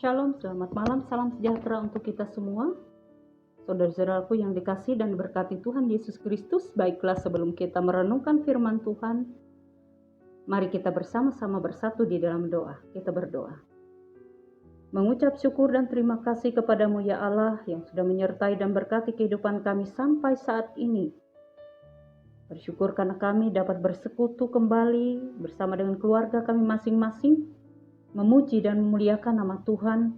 Shalom, selamat malam, salam sejahtera untuk kita semua. Saudara-saudaraku yang dikasihi dan diberkati Tuhan Yesus Kristus, baiklah sebelum kita merenungkan firman Tuhan, mari kita bersama-sama bersatu di dalam doa. Kita berdoa. Mengucap syukur dan terima kasih kepadamu ya Allah yang sudah menyertai dan berkati kehidupan kami sampai saat ini. Bersyukur karena kami dapat bersekutu kembali bersama dengan keluarga kami masing-masing, memuji dan memuliakan nama Tuhan,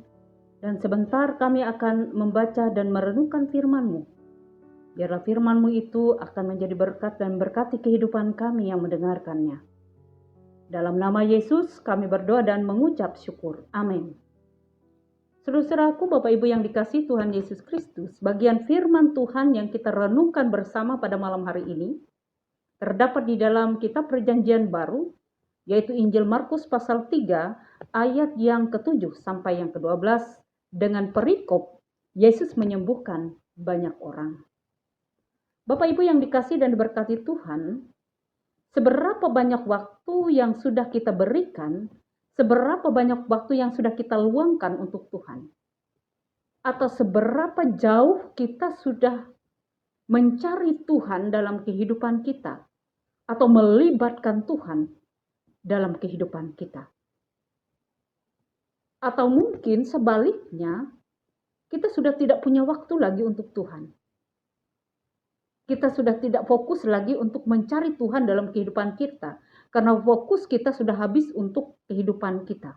dan sebentar kami akan membaca dan merenungkan firman-Mu. Biarlah firman-Mu itu akan menjadi berkat dan berkati kehidupan kami yang mendengarkannya. Dalam nama Yesus kami berdoa dan mengucap syukur. Amin. Saudara-saudaraku, Bapak Ibu yang dikasihi Tuhan Yesus Kristus, bagian firman Tuhan yang kita renungkan bersama pada malam hari ini terdapat di dalam kitab Perjanjian Baru, yaitu Injil Markus pasal 3 ayat yang ke-7 sampai yang ke-12 dengan perikop Yesus menyembuhkan banyak orang. Bapak Ibu yang dikasihi dan diberkati Tuhan, seberapa banyak waktu yang sudah kita berikan, seberapa banyak waktu yang sudah kita luangkan untuk Tuhan, atau seberapa jauh kita sudah mencari Tuhan dalam kehidupan kita, atau melibatkan Tuhan dalam kehidupan kita. Atau mungkin sebaliknya, kita sudah tidak punya waktu lagi untuk Tuhan. Kita sudah tidak fokus lagi untuk mencari Tuhan dalam kehidupan kita, karena fokus kita sudah habis untuk kehidupan kita.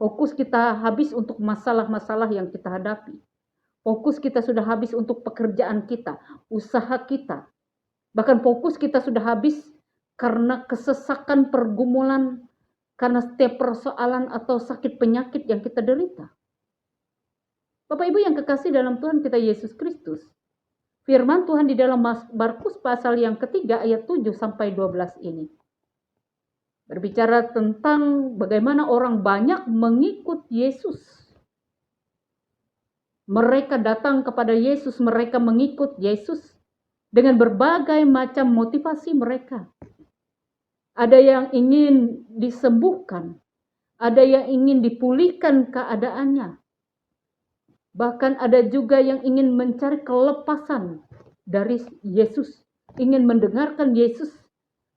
Fokus kita habis untuk masalah-masalah yang kita hadapi. Fokus kita sudah habis untuk pekerjaan kita, usaha kita. Bahkan fokus kita sudah habis karena kesesakan, pergumulan, karena setiap persoalan atau sakit penyakit yang kita derita. Bapak Ibu yang kekasih dalam Tuhan kita Yesus Kristus, firman Tuhan di dalam Markus pasal yang ketiga ayat 7 sampai 12 ini berbicara tentang bagaimana orang banyak mengikut Yesus. Mereka datang kepada Yesus, mereka mengikut Yesus dengan berbagai macam motivasi mereka. Ada yang ingin disembuhkan, ada yang ingin dipulihkan keadaannya. Bahkan ada juga yang ingin mencari kelepasan dari Yesus, ingin mendengarkan Yesus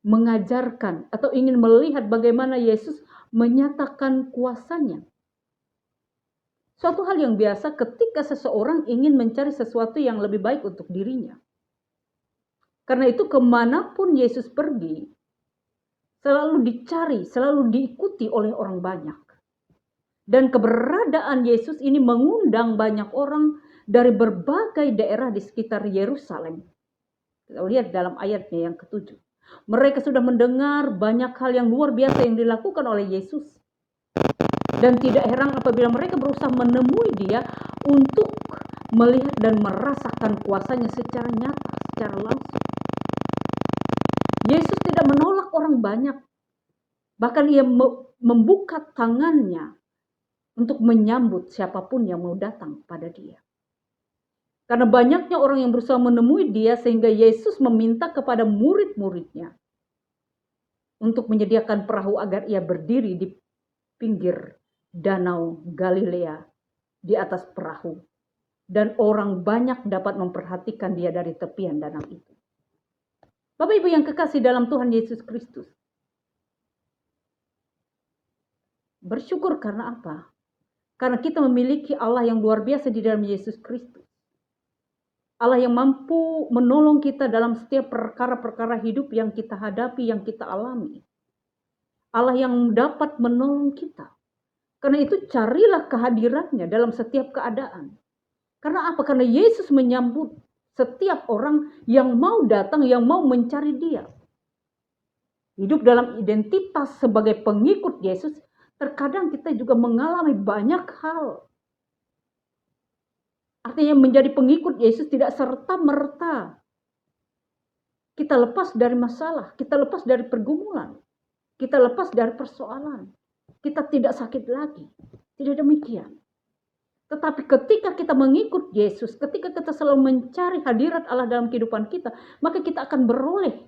mengajarkan, atau ingin melihat bagaimana Yesus menyatakan kuasanya. Suatu hal yang biasa ketika seseorang ingin mencari sesuatu yang lebih baik untuk dirinya. Karena itu kemanapun Yesus pergi, selalu dicari, selalu diikuti oleh orang banyak. Dan keberadaan Yesus ini mengundang banyak orang dari berbagai daerah di sekitar Yerusalem. Kita lihat dalam ayatnya yang ke-7. Mereka sudah mendengar banyak hal yang luar biasa yang dilakukan oleh Yesus. Dan tidak heran apabila mereka berusaha menemui dia untuk melihat dan merasakan kuasanya secara nyata, secara langsung. Yesus tidak menolak orang banyak. Bahkan ia membuka tangannya untuk menyambut siapapun yang mau datang pada dia. Karena banyaknya orang yang berusaha menemui dia, sehingga Yesus meminta kepada murid-muridnya untuk menyediakan perahu agar ia berdiri di pinggir danau Galilea di atas perahu. Dan orang banyak dapat memperhatikan dia dari tepian danau itu. Bapak Ibu yang kekasih dalam Tuhan Yesus Kristus, bersyukur karena apa? Karena kita memiliki Allah yang luar biasa di dalam Yesus Kristus. Allah yang mampu menolong kita dalam setiap perkara-perkara hidup yang kita hadapi, yang kita alami. Allah yang dapat menolong kita. Karena itu carilah kehadirannya dalam setiap keadaan. Karena apa? Karena Yesus menyambut setiap orang yang mau datang, yang mau mencari dia. Hidup dalam identitas sebagai pengikut Yesus, terkadang kita juga mengalami banyak hal. Artinya menjadi pengikut Yesus tidak serta-merta kita lepas dari masalah, kita lepas dari pergumulan, kita lepas dari persoalan, kita tidak sakit lagi. Tidak demikian. Tetapi ketika kita mengikut Yesus, ketika kita selalu mencari hadirat Allah dalam kehidupan kita, maka kita akan beroleh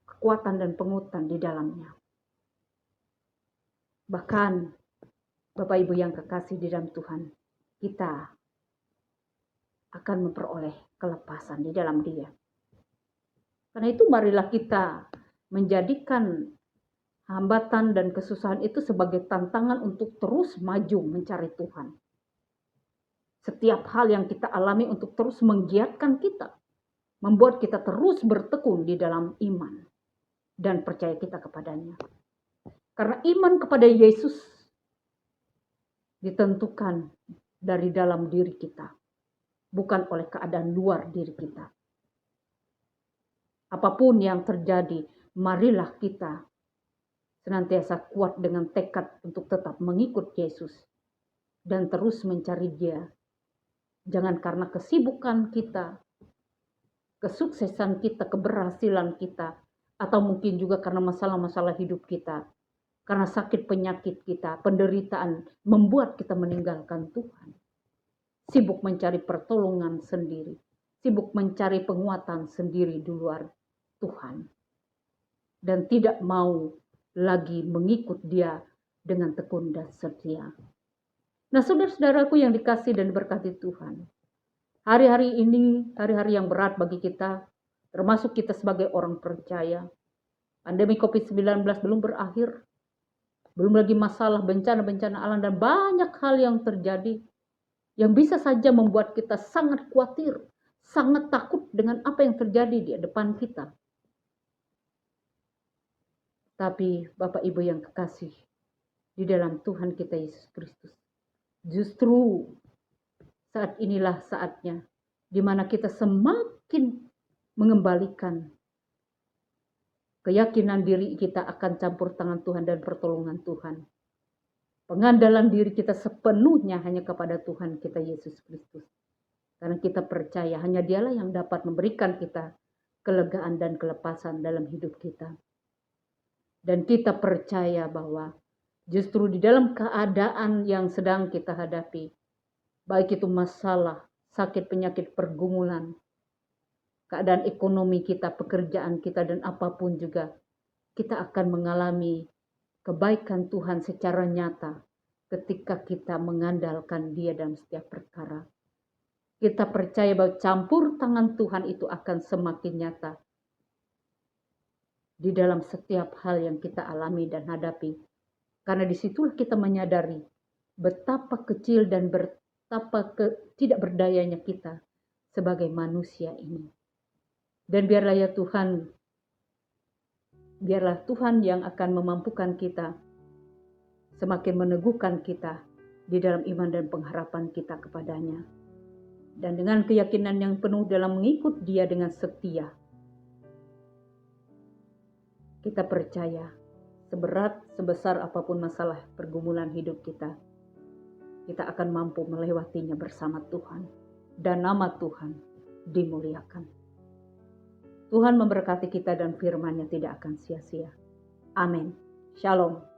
kekuatan dan penguatan di dalamnya. Bahkan Bapak Ibu yang kekasih di dalam Tuhan, kita akan memperoleh kelepasan di dalam Dia. Karena itu marilah kita menjadikan hambatan dan kesusahan itu sebagai tantangan untuk terus maju mencari Tuhan. Setiap hal yang kita alami untuk terus menggiatkan kita, membuat kita terus bertekun di dalam iman dan percaya kita kepadanya. Karena iman kepada Yesus ditentukan dari dalam diri kita, bukan oleh keadaan luar diri kita. Apapun yang terjadi, marilah kita senantiasa kuat dengan tekad untuk tetap mengikut Yesus dan terus mencari Dia. Jangan karena kesibukan kita, kesuksesan kita, keberhasilan kita, atau mungkin juga karena masalah-masalah hidup kita, karena sakit penyakit kita, penderitaan membuat kita meninggalkan Tuhan. Sibuk mencari pertolongan sendiri, sibuk mencari penguatan sendiri di luar Tuhan, dan tidak mau lagi mengikut Dia dengan tekun dan setia. Nah, saudara-saudaraku yang dikasih dan diberkati Tuhan, hari-hari ini hari-hari yang berat bagi kita, termasuk kita sebagai orang percaya. Pandemi COVID-19 belum berakhir, belum lagi masalah bencana-bencana alam dan banyak hal yang terjadi yang bisa saja membuat kita sangat khawatir, sangat takut dengan apa yang terjadi di depan kita. Tapi Bapak Ibu yang kekasih di dalam Tuhan kita Yesus Kristus, justru saat inilah saatnya di mana kita semakin mengembalikan keyakinan diri kita akan campur tangan Tuhan dan pertolongan Tuhan. Pengandalan diri kita sepenuhnya hanya kepada Tuhan kita Yesus Kristus. Karena kita percaya hanya Dialah yang dapat memberikan kita kelegaan dan kelepasan dalam hidup kita. Dan kita percaya bahwa justru di dalam keadaan yang sedang kita hadapi, baik itu masalah, sakit, penyakit, pergumulan, keadaan ekonomi kita, pekerjaan kita, dan apapun juga, kita akan mengalami kebaikan Tuhan secara nyata ketika kita mengandalkan Dia dalam setiap perkara. Kita percaya bahwa campur tangan Tuhan itu akan semakin nyata di dalam setiap hal yang kita alami dan hadapi. Karena disitulah kita menyadari betapa kecil dan betapa tidak berdayanya kita sebagai manusia ini. Dan biarlah Tuhan yang akan memampukan kita, semakin meneguhkan kita di dalam iman dan pengharapan kita kepadanya. Dan dengan keyakinan yang penuh dalam mengikut Dia dengan setia, kita percaya seberat sebesar apapun masalah pergumulan hidup kita, kita akan mampu melewatinya bersama Tuhan. Dan nama Tuhan dimuliakan. Tuhan memberkati kita dan firman-Nya tidak akan sia-sia. Amin. Shalom.